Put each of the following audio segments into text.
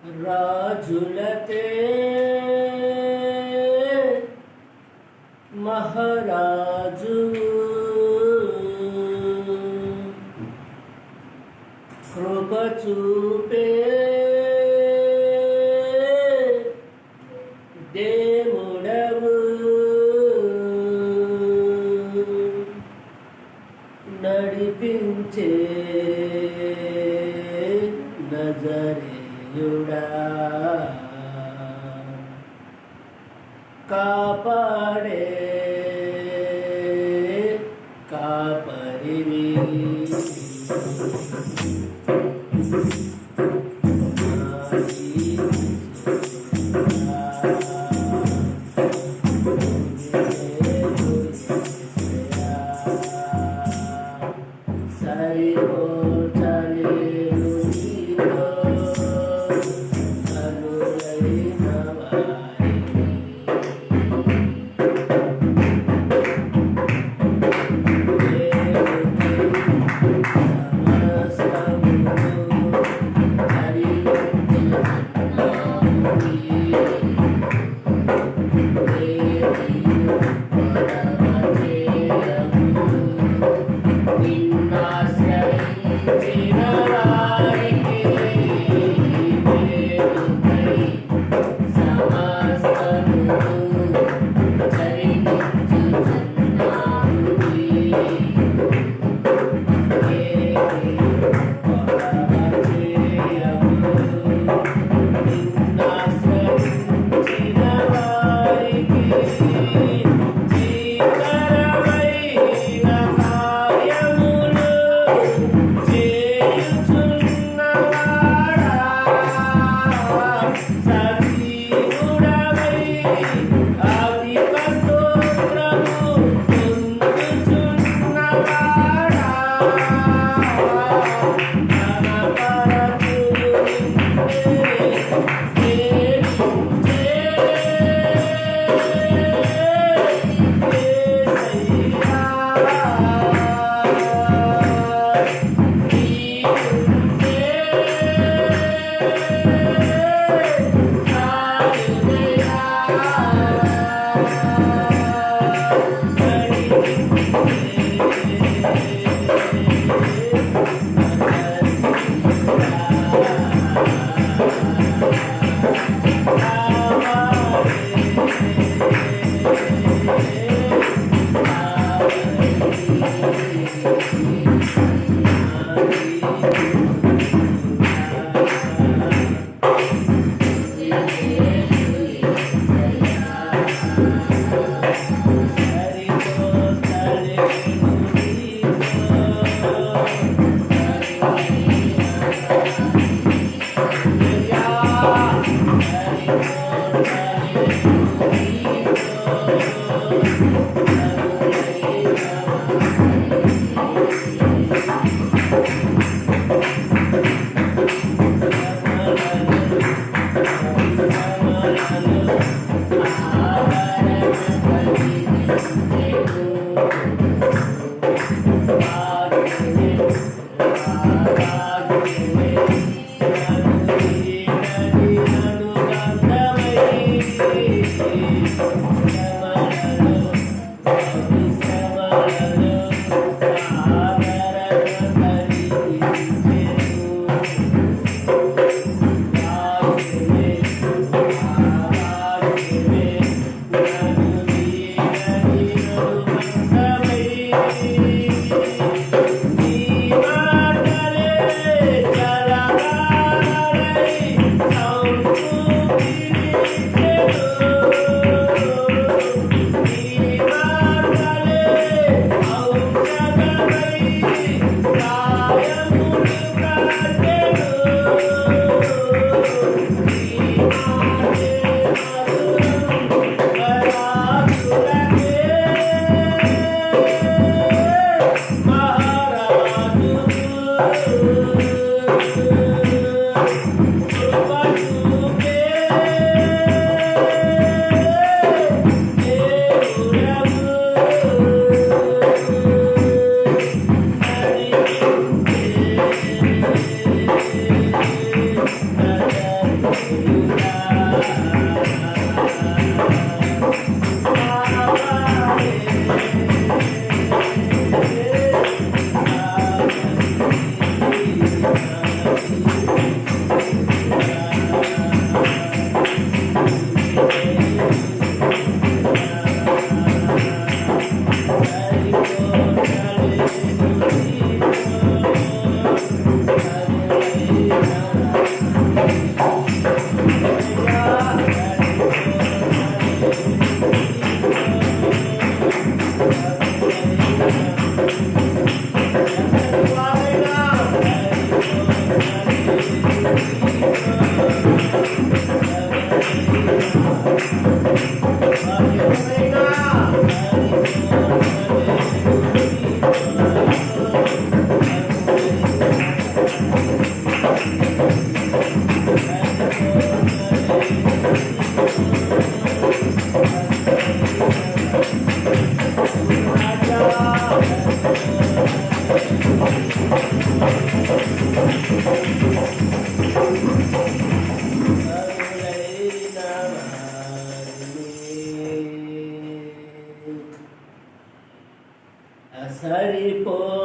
రాజులతే మహారాజు కృప చూపే దేవుడవు నడిపించే నజరేయుడా కాపాడే కాపరివి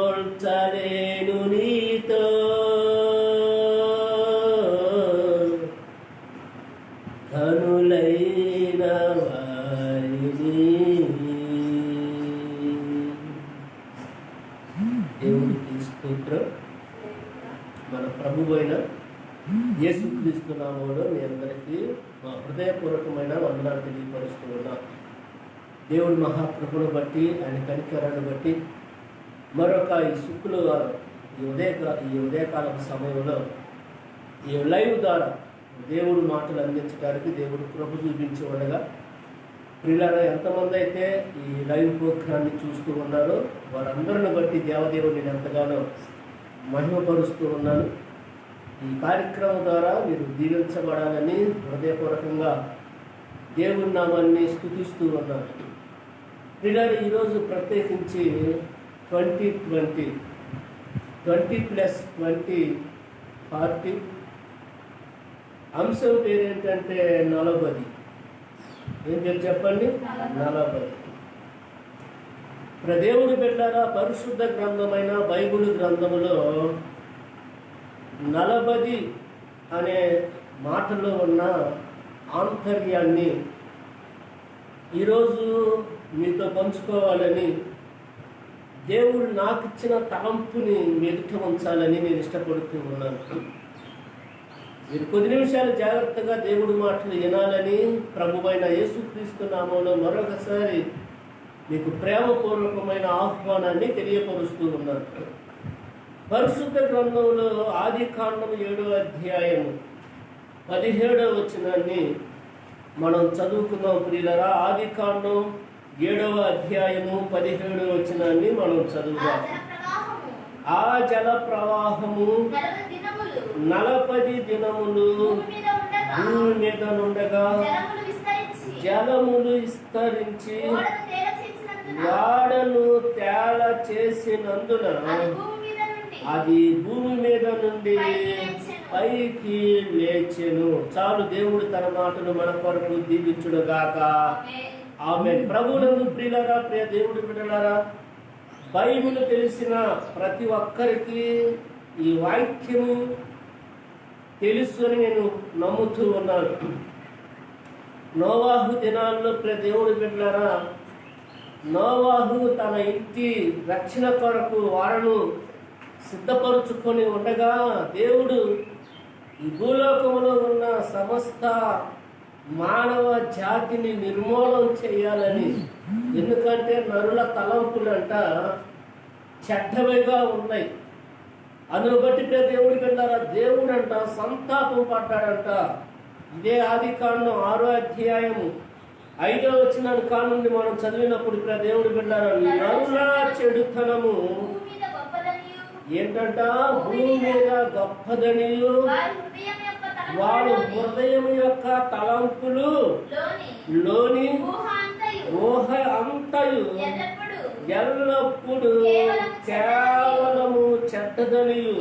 సరిపోల్చలేను నీతో కనులైన వారిని. దేవుడికి స్తోత్రం. మన ప్రభువైన యేసుక్రీస్తు నామములో మీ అందరికీ మా హృదయపూర్వకమైన వందనాలు తెలియపరుస్తూ ఉన్నాం. దేవుడి మహాకృపను బట్టి, ఆయన కనికరాన్ని బట్టి మరొక ఈ శుక్రవారం ఈ ఉదయకాలం సమయంలో ఈ లైవ్ ద్వారా దేవుడు మాటలు అందించడానికి దేవుడు కృప చూపించి ఉండగా, ప్రియులారా ఎంతమంది అయితే ఈ లైవ్ ప్రోగ్రాన్ని చూస్తూ ఉన్నారో వారందరిని బట్టి దేవదేవుని నేను ఎంతగానో మహిమపరుస్తూ ఉన్నాను. ఈ కార్యక్రమం ద్వారా మీరు దీవించబడాలని హృదయపూర్వకంగా దేవుని నామాన్ని స్తుతిస్తూ ఉన్నాను. ప్రియులారా, ఈరోజు ప్రత్యేకించి 2020 20+20 40 అంశం పేరు ఏంటంటే 40. ఏం పేరు చెప్పండి? 40. దేవుడి బిడ్డలారా, పరిశుద్ధ గ్రంథమైన బైబిల్ గ్రంథములో 40 అనే మాటలో ఉన్న ఆంతర్యాన్ని ఈరోజు మీతో పంచుకోవాలని, దేవుడు నాకు ఇచ్చిన తలంపుని ఎదుట ఉంచాలని నేను ఇష్టపడుతూ ఉన్నాను. మీరు కొద్ది నిమిషాలు జాగ్రత్తగా దేవుడి మాటలు వినాలని ప్రభువైన యేసుక్రీస్తు నామములో మరొకసారి మీకు ప్రేమపూర్వకమైన ఆహ్వానాన్ని తెలియపరుస్తూ ఉన్నాను. పరిశుద్ధ గ్రంథంలో ఆదికాండము 7వ అధ్యాయము 17వ వచనాన్ని మనం చదువుకుందాం. ప్రియులారా, ఆదికాండం 7వ అధ్యాయము 17వ వచనాన్ని మనం చదువుదాం. ఆ జల ప్రవాహము 40 దినములు భూమి మీద నుండగా జలములు విస్తరించి వాడను తేల చేసినందున అది భూమి మీద నుండి పైకి లేచెను. చాలు, దేవుడు తన మాటను మన కొరకు దీవించుడుగాక. ఆమేన్. ప్రభువునందు ప్రియులారా, ప్రియ దేవుడి బిడ్డలారా, బైబిల్ తెలిసిన ప్రతి ఒక్కరికి ఈ వాక్యము తెలుసు అని నేను నమ్ముతూ ఉన్నాను. నోవాహు దినాల్లో ప్రియ దేవుడి బిడ్డలారా, నోవాహు తన ఇంటి రక్షణ కొరకు వారను సిద్ధపరుచుకొని ఉండగా దేవుడు ఈ భూలోకంలో ఉన్న సమస్త మానవ జాతిని నిర్మూలన చేయాలని, ఎందుకంటే నరుల తలంపులంట చెడ్డవిగా ఉన్నాయి. అందును బట్టి దేవుడి బిడ్డలారా, దేవుడు అంట సంతాపం పడ్డాడంట. ఇదే ఆదికాండం 6వ అధ్యాయము 5వ వచనాన్ని కానుండి మనం చదివినప్పుడు దేవుడి బిడ్డలారా, నరుల చెడుతనము ఏంటంట? భూమి మీద గొప్పదనియు వాడు హృదయం యొక్క తలంపులు లోని ఊహ అంతయు ఎల్లప్పుడు కేవలము చెడ్డదనియు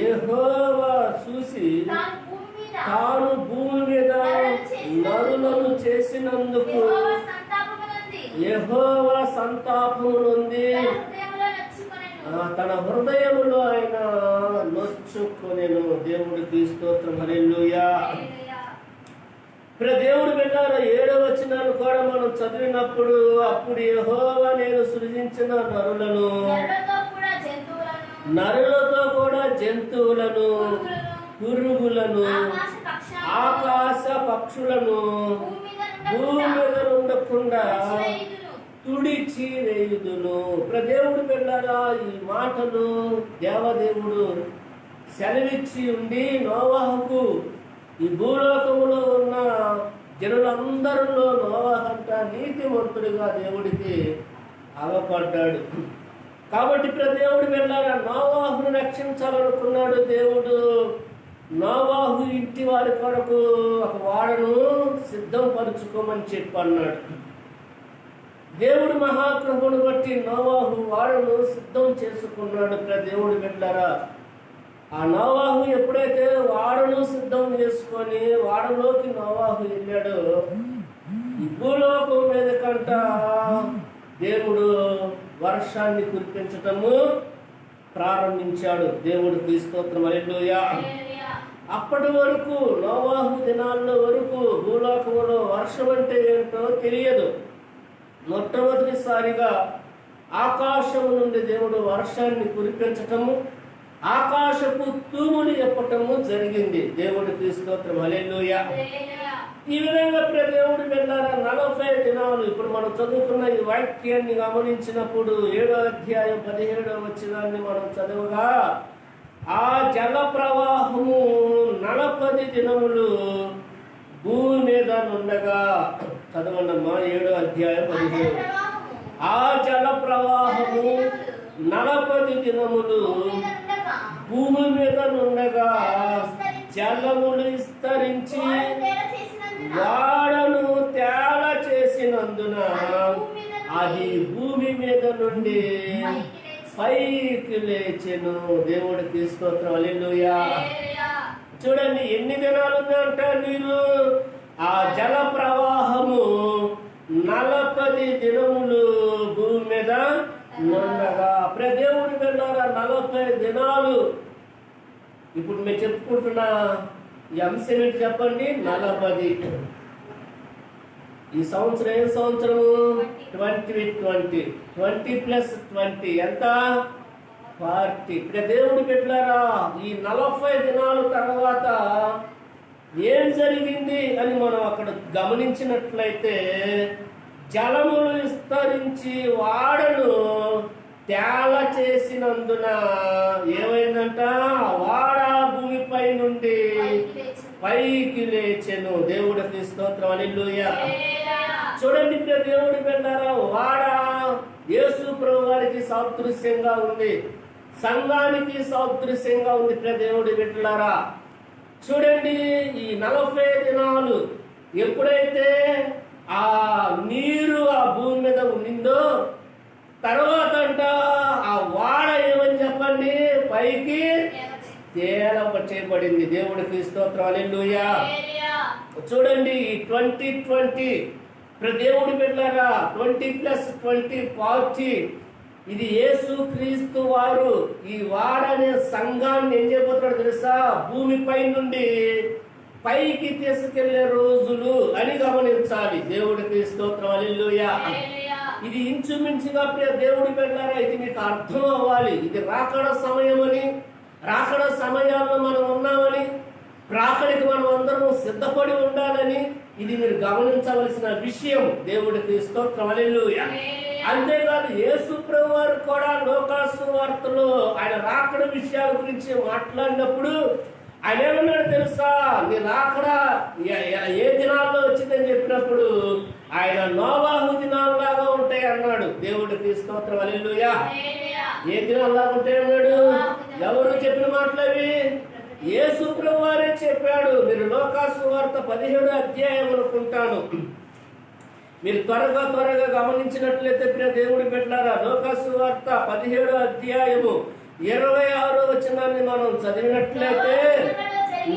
యెహోవా చూసి తాను భూమి మీద నరులను చేసినందుకు యెహోవా సంతాపము నొంది తన హృదయములో ఆయన నొచ్చుకొనెను. దేవుడికి స్తోత్రం. హల్లెలూయా. దేవుడు బిడ్డలారా, 7వ వచనాన్ని కూడా మనం చదివినప్పుడు, అప్పుడు యెహోవా నేను సృజించిన నరులతో కూడా జంతువులను పురుగులను ఆకాశ పక్షులను భూమి మీద ఉండకుండా తుడిచి వేయుదును. దేవుడు బిడ్డలారా, ఈ మాటలు దేవదేవుడు సెలవిచ్చి ఉండి నోవాహుకు ఈ భూలోకములో ఉన్న జనులందరిలో నోవాహంట నీతిమంతుడిగా దేవుడికి అగపడ్డాడు. కాబట్టి దేవుడు వెళ్ళారా నోవాహును రక్షించాలనుకున్నాడు దేవుడు. నోవాహు ఇంటి వారి కొరకు ఒక వాడను సిద్ధం పరుచుకోమని చెప్పి అన్నాడు. దేవుడు మహాకృపను బట్టి నోవాహు వాడను సిద్ధం చేసుకున్నాడు. దేవుడు వెళ్ళారా ఆ నోవాహు ఎప్పుడైతే వాడను సిద్ధం చేసుకొని వాడలోకి నోవాహు వెళ్ళాడో ఈ భూలోకం మీద కంట దేవుడు వర్షాన్ని కురిపించటము ప్రారంభించాడు. దేవుడికి స్తోత్రం. హల్లెలూయా. అప్పటి వరకు నోవాహు దినాల్లో వరకు భూలోకంలో వర్షం అంటే ఏంటో తెలియదు. మొట్టమొదటిసారిగా ఆకాశం నుండి దేవుడు వర్షాన్ని కురిపించటము, ఆకాశపు తూములు చెప్పటము జరిగింది. దేవుడికి స్తోత్రం. హల్లెలూయా. ఈ విధంగా దేవుడు వెళ్ళారా 40 దినాలు. ఇప్పుడు మనం చదువుకున్న ఈ వాక్యాన్ని గమనించినప్పుడు 7వ అధ్యాయం 17వ వచనాన్ని మనం చదువుగా ఆ జల ప్రవాహము 40 దినములు భూమి మీద నుండగా చదవండమ్మా. 7వ అధ్యాయం 17. ఆ జల ప్రవాహము 40 దినములు భూమి మీద నుండగా జలములు విస్తరించి వాడను తేల చేసినందున అది భూమి మీద నుండి పైకి లేచెను. దేవుడికి స్తోత్రం. హల్లెలూయా. చూడండి ఎన్ని దినాలు ఉందంట నీరు. ఆ జల ప్రవాహము 40 దినములు భూమి మీద నుండగా. దేవుడి వెళ్ళారా 40 దినాలు. ఇప్పుడు మేము చెప్పుకుంటున్న ఈ అంశం ఏంటి చెప్పండి? 40. ఈ సంవత్సరం ఏ సంవత్సరము? 2020. 20 + 20 ఎంత? 40. దేవుడు పెట్టారా ఈ 40 దినాల తర్వాత ఏం జరిగింది అని మనం అక్కడ గమనించినట్లయితే జలములు విస్తరించి వాడను తేల చేసినందున ఏమైందంట? వాడ భూమిపై నుండి పైకి లేచెను. దేవుడికి స్తోత్రం. హల్లెలూయా. చూడండి దేవుడు వెళ్ళారా వాడ యేసు ప్రభు వారికి సాదృశ్యంగా ఉంది, సంఘానికి సాదృశ్యంగా ఉంది. దేవుడు వెళ్ళారా చూడండి ఈ 40 దినాలు ఎప్పుడైతే ఆ నీరు ఆ భూమి మీద ఉండిందో తర్వాత అంట ఆ వాడ ఏమని చెప్పండి? పైకి తేలప చేయబడింది. దేవుడికి స్తోత్రం. హల్లెలూయా. చూడండి 2020 దేవుడు వెళ్ళారా 20 + 20 40. ఇది యేసు క్రీస్తు వారు ఈ వాడనే సంఘాన్ని ఏం చేయబోతున్నాడు తెలుసా? భూమిపై నుండి పైకి తీసుకెళ్లే రోజులు అని గమనించాలి. దేవుడికి స్తోత్రం. హల్లెలూయా. ఇది ఇంచుమించుగా దేవుడి వెళ్ళారా ఇది మీకు అర్థం అవ్వాలి. ఇది రాకడ సమయం అని, రాకడ సమయాల్లో మనం ఉన్నామని, రాకడికి మనం అందరం సిద్ధపడి ఉండాలని ఇది మీరు గమనించవలసిన విషయం. దేవుడికి స్తోత్రం. హల్లెలూయా. అంతేకాదు యేసు ప్రభు వారు కూడా లోకాసు వార్తలో ఆయన రాకడ విషయాల గురించి మాట్లాడినప్పుడు ఆయన ఏమన్నాడు తెలుసా? నీ రాకడ ఏ దినాల్లో వచ్చిందని చెప్పినప్పుడు ఆయన నోవాహు దినాల్లాగా ఉంటాయి అన్నాడు. దేవుడికి స్తోత్రం. హల్లెలూయా. ఏ దినాల్లాగా ఉంటాయి అన్నాడు? ఎవరు చెప్పిన మాటలవి? యేసు ప్రభు వారే చెప్పాడు. మీరు లోకాసు వార్త 17వ అధ్యాయం అనుకుంటాను. మీరు త్వరగా గమనించినట్లయితే దేవుడి పెట్టారా లోకాసు వార్త 17వ అధ్యాయము 26వ వచనాన్ని మనం చదివినట్లయితే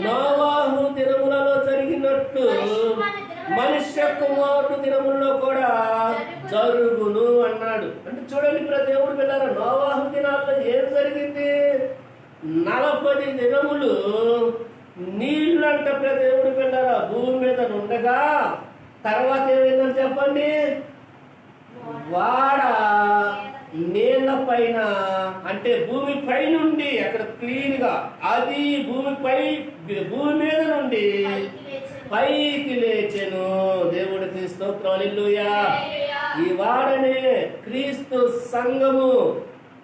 నోవాహు దినములలో జరిగినట్లు మనుష్య కుమారుడు దినముల్లో కూడా జరుగును అన్నాడు. అంటే చూడండి దేవుడు వెళ్ళారా నోవాహు దినాల్లో ఏం జరిగింది? 40 దినములు నీళ్ళంట దేవుడు వెళ్ళారా భూమి మీద ఉండగా తర్వాత ఏమైందని చెప్పండి? వాడ నీళ్ల పైన అంటే భూమి పై నుండి అక్కడ క్లీన్ గా అది భూమి మీద నుండి పైకి లేచెను. దేవుడికి స్తోత్రం. హల్లెలూయా. ఈ వాడనే క్రీస్తు సంఘము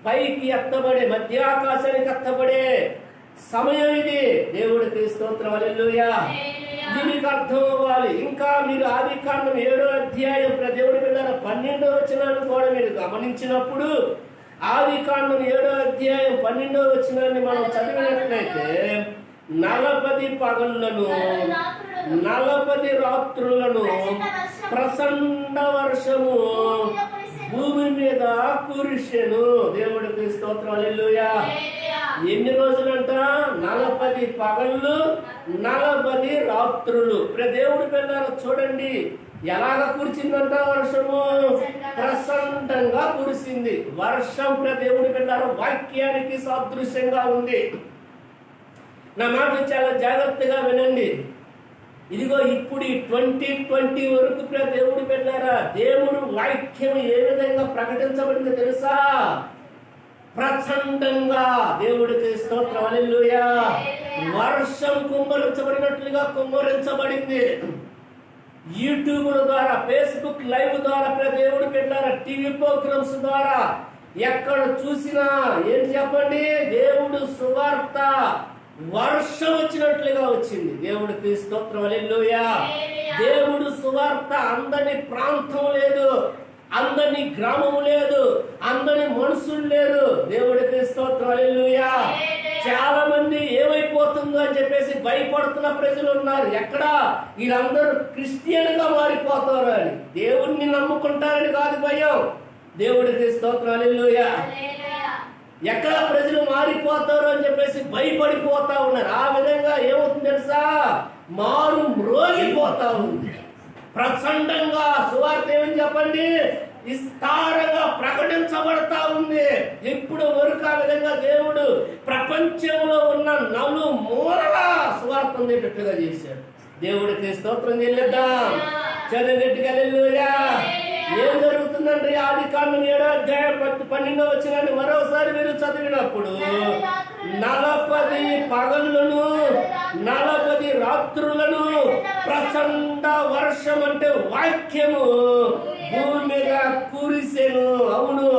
పైకి ఎత్తబడే మధ్యాకాశానికి ఎత్తబడే సమయం ఇది. దేవుడికి స్తోత్రం, హల్లెలూయా. ఇది మీకు అర్థం అవ్వాలి. ఇంకా మీరు ఆదికాండం 7వ అధ్యాయం దేవుడి పిల్లల 12వ వచనాన్ని కూడా మీరు గమనించినప్పుడు, ఆదికాండం 7వ అధ్యాయం 12వ వచనాన్ని మనం చదివినట్లయితే 40 పగళ్లను 40 రాత్రులను ప్రచండ వర్షము భూమి మీద కురిసెను. దేవుడికి స్తోత్రం, హల్లెలూయా. ఎన్ని రోజులంట? 40 పగళ్ళు 40 రాత్రులు. దేవుడి పిల్లలు చూడండి ఎలాగ కురిసిందంట వర్షము. ప్రచండంగా కురిసింది వర్షం. దేవుడి పిల్లలు వాక్యానికి సాదృశ్యంగా ఉంది. నా మాట చాలా జాగ్రత్తగా వినండి. ఇదిగో ఇప్పుడు ఈ 2020 వరకు దేవుడు పెట్టారా, దేవుడు వాక్యం ఏ విధంగా ప్రకటించబడింది తెలుసా? ప్రచండంగా. దేవుడికి స్తోత్రం, హల్లెలూయా. వర్షం కుమ్మరించబడినట్లుగా కుమ్మరించబడింది. యూట్యూబ్ ద్వారా, ఫేస్బుక్ లైవ్ ద్వారా దేవుడు పెట్టారా, టీవీ ప్రోగ్రామ్స్ ద్వారా ఎక్కడ చూసినా ఏం చెప్పండి, దేవుడు సువార్త వర్షం వచ్చినట్లుగా వచ్చింది. దేవుడికి స్తోత్రం, హల్లెలూయా. దేవుడు సువార్త అందని ప్రాంతం లేదు, అందని గ్రామం లేదు, అందని మనుషులు లేరు. దేవుడికి స్తోత్రం, హల్లెలూయా. చాలా మంది ఏమైపోతుందో అని చెప్పేసి భయపడుతున్న ప్రజలు ఉన్నారు. ఎక్కడ? వీళ్ళందరూ క్రిస్టియన్ గా మారిపోతారు అని. దేవుణ్ణి నమ్ముకుంటారని కాదు భయం. దేవుడికి స్తోత్రం, హల్లెలూయా. ఎక్కడ ప్రజలు మారిపోతారు అని చెప్పేసి భయపడిపోతా ఉన్నారు. ఆ విధంగా ఏమవుతుంది తెలుసా? మారు మ్రోగిపోతా ఉంది. ప్రచండంగా సువార్త ఏమని చెప్పండి, విస్తారంగా ప్రకటించబడతా ఉంది. ఇప్పుడు వరకు ఆ విధంగా దేవుడు ప్రపంచంలో ఉన్న నలుమూలల సువార్త ఉండేటట్టుగా చేశాడు. దేవుడికి స్తోత్రం చెల్లిద్దాం. చదివేట్టుగా, హల్లెలూయా. ఏం జరుగుతుందంటే ఆదికాండం 7వ అధ్యాయం 12వ వచనాన్ని మరోసారి మీరు చదివినప్పుడు 40 పగళ్ళను 40 రాత్రులను ప్రచండ వర్షం అంటే వాక్యము భూమి మీద కురిసెను. అవును,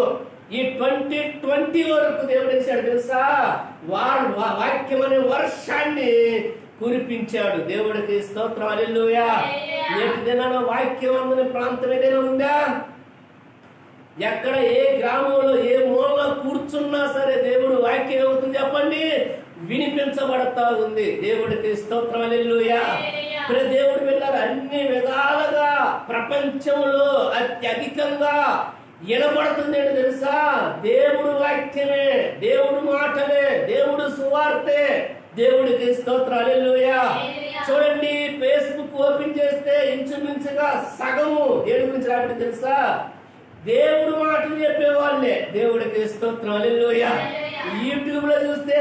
ఈ 2020 వరకు దేవుడు వేశాడు తెలుసా? వాక్యం అనే వర్షాన్ని కురిపించాడు. దేవుడికి స్తోత్రం, హల్లెలూయా. నేటి దినాన వాక్యం అందని ప్రాంతం ఏదైనా ఉందా? ఎక్కడ ఏ గ్రామంలో ఏ మూలలో కూర్చున్నా సరే దేవుడు వాక్యం ఏమవుతుంది చెప్పండి, వినిపించబడతా ఉంది. దేవుడికి స్తోత్రం, హల్లెలూయా. దేవుడు వెళ్ళారు అన్ని విధాలుగా ప్రపంచంలో అత్యధికంగా వినబడుతుంది ఏంటి తెలుసా? దేవుడు వాక్యమే, దేవుడు మాటలే, దేవుడు సువార్తే. దేవుడికి స్తోత్రం, హల్లెలూయా. చూడండి, ఫేస్బుక్ ఓపెన్ చేస్తే ఇంచుమించుగా సగము దేని గురించి రాబట్టి తెలుసా? దేవుడు మాటలు చెప్పేవాళ్ళే. దేవుడికి స్తోత్రం, హల్లెలూయా. యూట్యూబ్ లో చూస్తే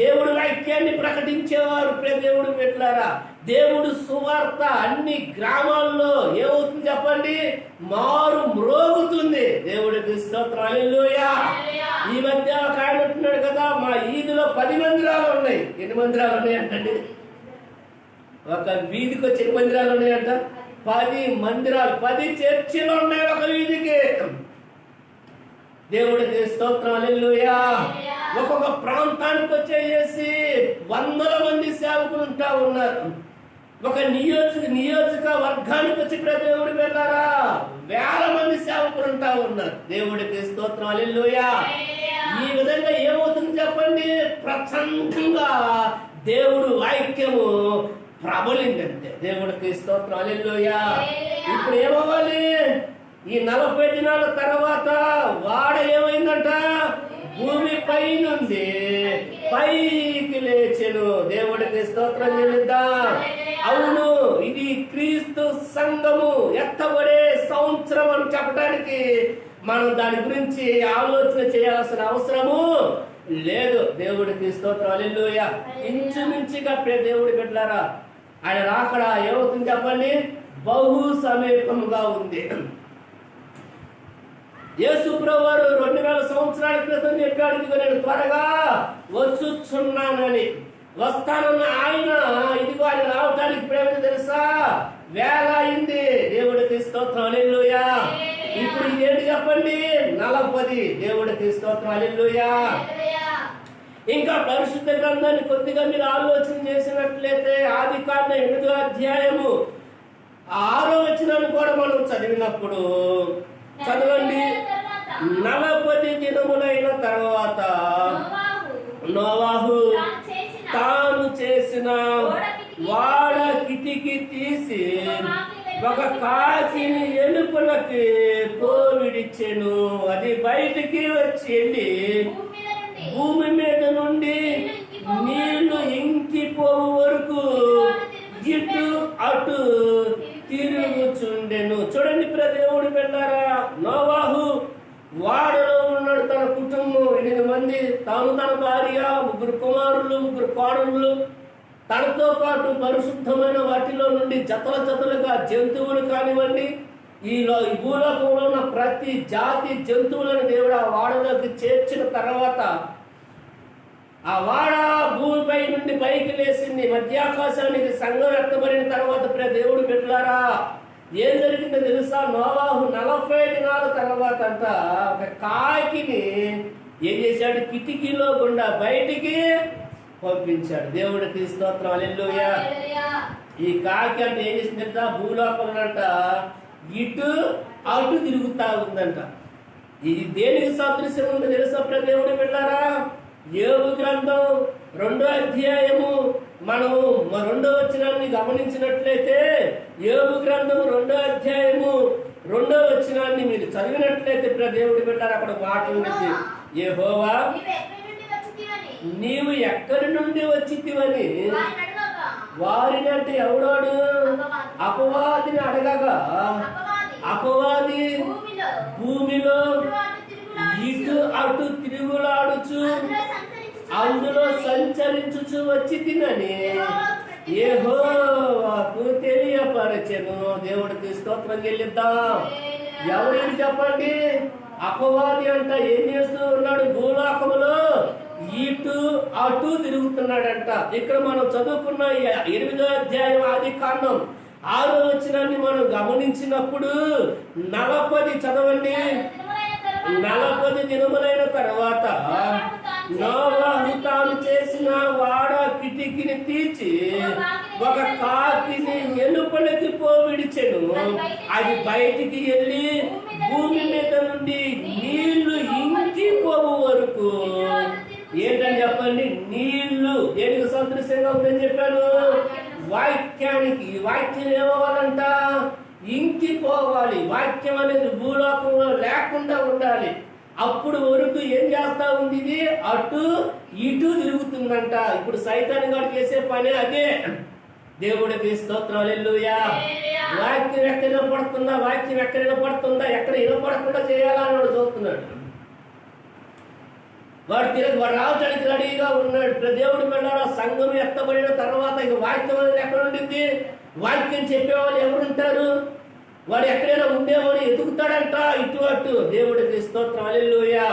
దేవుడు వాక్యాన్ని ప్రకటించేవారు. దేవుడు పెట్టారా, దేవుడు సువార్త అన్ని గ్రామాల్లో ఏమవుతుంది చెప్పండి, మారు మ్రోగుతుంది. దేవుడికి స్తోత్రం, హల్లెలూయా. ఈ మధ్య ఒక ఆయన అంటున్నాడు కదా, మా ఈదిలో 10 మందిరాలు ఉన్నాయి. ఎన్ని మందిరాలు ఉన్నాయి అంటండి? ఒక వీధికి వచ్చి ఎన్ని మందిరాలు ఉన్నాయంట? 10 మందిరాలు, 10 చర్చిలు ఉన్నాయి ఒక వీధికి. దేవుడికి స్తోత్రం, హల్లెలూయా. ఒక్కొక్క ప్రాంతానికి వచ్చేసి 100ల మంది సేవకులు ఉంటా ఉన్నారు. ఒక నియోజకవర్గానికి వచ్చి దేవుడు వెళ్ళారా, 1000 మంది సేవకులు ఉంటా ఉన్నారు. దేవుడికి స్తోత్రం, హల్లెలూయా. ఈ విధంగా ఏమవుతుంది చెప్పండి, ప్రచండంగా దేవుడు వాక్యము ప్రబలిందంటే. దేవుడికి స్తోత్రం, హల్లెలూయా. ఇప్పుడు ఏమవ్వాలి? ఈ 40 దినాల తర్వాత వాడ ఏమైందంట, భూమిపై నుండి పైకి లేచెను. దేవుడికి స్తోత్రం చెల్లిద్దాం. అవును, ఇది క్రీస్తు సంఘము ఎత్తబడే సంవత్సరం అని చెప్పడానికి మనం దాని గురించి ఆలోచన చేయాల్సిన అవసరము లేదు. దేవుడికి స్తోత్రం, హల్లెలూయా. ఇంచుమించుగా దేవుడి బిడ్డలారా, ఆయన రాకడ ఏమవుతుంది చెప్పండి, బహు సమీపముగా ఉంది. యేసు ప్రభువారు 2000 సంవత్సరాల క్రితం చెప్పాడు, ఇదిగో నేను త్వరగా వచ్చుచున్నానని. వస్తానన్న ఆయన ఇదిగో ఆయన రావటానికి ప్రేమ తెలుసా, వేళ అయింది. దేవుడికి స్తోత్రం, హల్లెలూయా. ఇప్పుడు ఇదేంటి చెప్పండి, 40. దేవుడికి స్తోత్రం, హల్లెలూయా. ఇంకా పరిశుద్ధ గ్రంథాన్ని కొద్దిగా మీరు ఆలోచన చేసినట్లయితే ఆదికాండం 8వ అధ్యాయము 6వ వచనాన్ని కూడా మనం చదివినప్పుడు చదవండి. 40 దినములైన తర్వాత నోవాహు తాను చేసిన వాడ కిటికీ తీసి ఒక కాకిని ఎలుకలకి పోవిడిచెను. అది బయటికి వచ్చి వెళ్ళి భూమి మీద నుండి నీళ్లు ఇంకిపోవు వరకు ఇటు అటు తిరుగుచుండెను. చూడండి దేవుడు వెళ్ళారా, నోవాహు వాడలో ఉన్నాడు, తన కుటుంబం 8 మంది, తాను తన భార్య, 3 కుమారులు 3 కోడళ్ళు, తనతో పాటు పరిశుద్ధమైన వాటిలో నుండి జతల జతలుగా జంతువులు కానివ్వండి, ఈ భూలోకంలో ఉన్న ప్రతి జాతి జంతువులను దేవుడు ఆ వాడలోకి చేర్చిన తర్వాత ఆ వాడ భూమిపై నుండి పైకి లేచింది. మధ్యాకాశానికి సంఘం ఎత్తబడిన తర్వాత దేవుడు పెట్టారా ఏం జరిగిందో తెలుసా? నోవాహు 40 దినాల తర్వాత అంట ఒక కాకిని ఏం చేశాడు? కిటికీలో గుండా బయటికి పంపించాడు. దేవుడికి స్తోత్రం, హల్లెలూయా. ఈ కాకి అంటే ఏం చేసిందంట? భూలోకంలో అంట ఇటు అటు తిరుగుతా ఉందంట. ఇది దేనికి సాదృశ్యం ఉందో తెలుసా? దేవుడు వెళ్ళారా, యోబు గ్రంథం 2వ అధ్యాయము మనము 2వ వచనాన్ని గమనించినట్లయితే, యోబు గ్రంథం 2వ అధ్యాయము 2వ వచనాన్ని మీరు చదివినట్లయితే దేవుడు పెట్టారు, అక్కడ మాట ఉంది, యెహోవా నీవు ఎక్కడి నుండి వచ్చితివని వారిని, అంటే ఎవడాడు? అపవాదిని అడగగా అపవాది భూమిలో ఇటు అటు తిరుగులాడుచు అందులో సంచరించుచు వచ్చి తినని యెహోవాకు తెలియపరచెను. దేవుడికి స్తోత్రం చెల్లిద్దాం. ఎవరికి చెప్పండి? అపవాది అంట ఏం చేస్తూ ఉన్నాడు? భూలోకములో ఇటు అటు తిరుగుతున్నాడంట. ఇక్కడ మనం చదువుకున్న 8వ అధ్యాయం ఆదికాండం 6వ వచనాన్ని మనం గమనించినప్పుడు 40 చదవండి. 40 దినములైన తర్వాత నోవాహు తాను చేసిన వాడ కిటికీని తీర్చి ఒక కాకిని ఎలుపలికి పోవిడిచెను. అది బయటికి వెళ్ళి భూమి మీద నుండి నీళ్లు ఇంకిపోవు వరకు. ఏంటని చెప్పండి? నీళ్లు దేనికి సదృశ్యంగా ఉందని చెప్పాను? వాక్యానికి. వాక్యం ఏమవ్వాలంట? ఇంకిపోవాలి. వాక్యం అనేది భూలోకంలో లేకుండా ఉండాలి. అప్పుడు వరకు ఏం చేస్తా ఉంది? ఇది అటు ఇటు తిరుగుతుందంట. ఇప్పుడు సైతాన్ గారు చేసే పని అదే. దేవుడికి స్తోత్రం, హల్లెలూయా. వాక్యం ఎక్కడ వినపడుతుందా? వాక్యం ఎక్కడ వినపడుతుందా? ఎక్కడ వినపడకుండా చేయాలని వాడు చూస్తున్నాడు. వాడు రావటానికి రెడీగా ఉన్నాడు. దేవుడు వెళ్ళాడు. సంఘం ఎత్తబడిన తర్వాత ఇక వాక్యం అనేది ఎక్కడ ఉండింది? వాక్యం చెప్పేవాళ్ళు ఎవరుంటారు? వాడు ఎక్కడైనా ఉండేవాడు ఎదుగుతాడంట ఇటు అటు. దేవుడికి స్తోత్రం, హల్లెలూయా.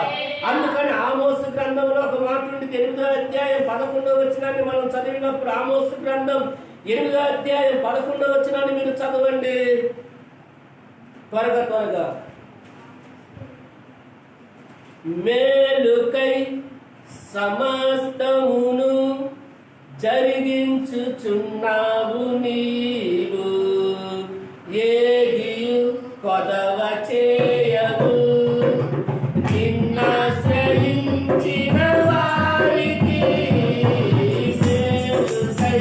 అందుకని ఆమోసు గ్రంథంలో ఒక మాట నుండి 8వ అధ్యాయం 11వ వచనాన్ని మనం చదివినప్పుడు, ఆమోసు గ్రంథం 8వ అధ్యాయం 11వ వచనాన్ని మీరు చదవండి త్వరగా. మేలుకై సమస్తమును జరిగించుచున్నావు నీవు, ఏదియు కొదవ చేయవు. నిన్నాశ్రయించిన వారికి మేలుకై